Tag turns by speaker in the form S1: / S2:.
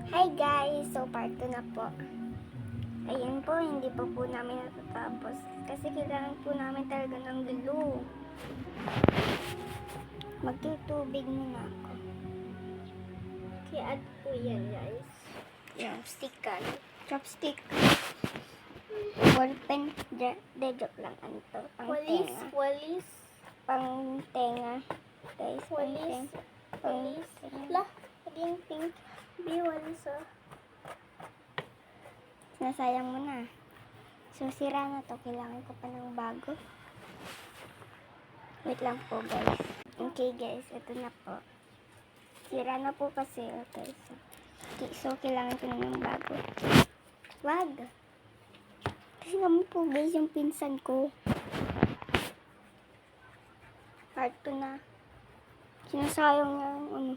S1: Hi guys! So part 2 na po. Ayun po, hindi pa po namin natatapos. Kasi kailangan po namin talaga ng glue. Magtutubig muna ako. I-add po yan guys. Chopstick. Chopstick. Ballpen. De joke lang. Ano to? Pang tenga.
S2: Walis.
S1: Pang tenga. Guys, pang
S2: Walis.
S1: tenga.
S2: Walis.
S1: Lah, naging pink.
S2: Walis ah.
S1: Nasayang mo na. So, sira na to. Kailangan ko pa ng bago. Wait lang po, guys. Okay, guys. Ito na po. Sira na po kasi. Okay. So kailangan ko na ng bago. Wag. Kasi naman po, guys, yung pinsan ko. Part 2 na. Sinasayang niya yung ano.